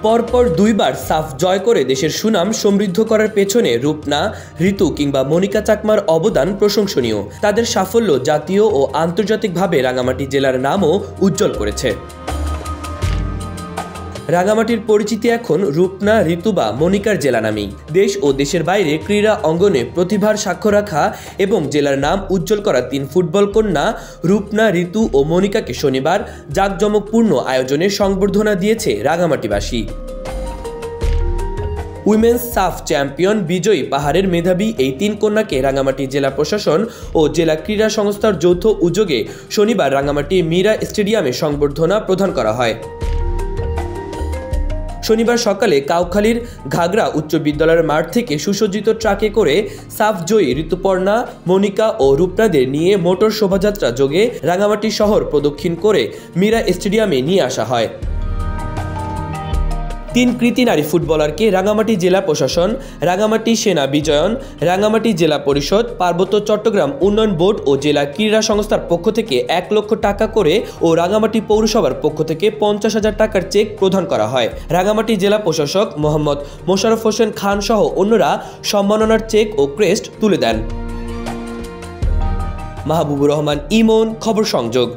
পরপর দুইবার সাফ জয় করে দেশের সুনাম সমৃদ্ধ করার পেছনে রূপনা, ঋতু কিংবা মনিকা চাকমার অবদান প্রশংসনীয়। তাদের সাফল্য জাতীয় ও আন্তর্জাতিকভাবে রাঙামাটি জেলার নামও উজ্জ্বল করেছে। রাঙামাটির পরিচিতি এখন রূপনা, ঋতু বা মনিকার জেলা নামেই। দেশ ও দেশের বাইরে ক্রীড়া অঙ্গনে প্রতিভার সাক্ষ্য রাখা এবং জেলার নাম উজ্জ্বল করা 3 ফুটবল কন্যা রূপনা, ঋতু ও মনিকাকে শনিবার জাঁকজমকপূর্ণ আয়োজনে সংবর্ধনা দিয়েছে রাঙামাটিবাসী। উইমেন্স সাফ চ্যাম্পিয়ন বিজয়ী পাহাড়ের মেধাবী এই 3 কন্যাকে রাঙামাটি জেলা প্রশাসন ও জেলা ক্রীড়া সংস্থার যৌথ উদ্যোগে শনিবার রাঙামাটি মীরা স্টেডিয়ামে সংবর্ধনা প্রদান করা হয়। শনিবার সকালে কাউখালীর ঘাগড়া উচ্চ বিদ্যালয়ের মাঠ থেকে সুসজ্জিত ট্রাকে করে সাফ জয়ী ঋতুপর্ণা, মনিকা ও রূপনাদের নিয়ে মোটর শোভাযাত্রা যোগে রাঙামাটি শহর প্রদক্ষিণ করে মীরা স্টেডিয়ামে নিয়ে আসা হয়। 3 কৃতী নারী ফুটবলারকে রাঙামাটি জেলা প্রশাসন, রাঙামাটি সেনা বিজয়ন, রাঙামাটি জেলা পরিষদ, পার্বত্য চট্টগ্রাম উন্নয়ন বোর্ড ও জেলা ক্রীড়া সংস্থার পক্ষ থেকে 1 লক্ষ টাকা করে ও রাঙামাটি পৌরসভার পক্ষ থেকে 50,000 টাকার চেক প্রদান করা হয়। রাঙামাটি জেলা প্রশাসক মোহাম্মদ মোশাররফ হোসেন খান সহ অন্যরা সম্মাননার চেক ও ক্রেস্ট তুলে দেন। মাহবুবুর রহমান ইমন, খবর সংযোগ।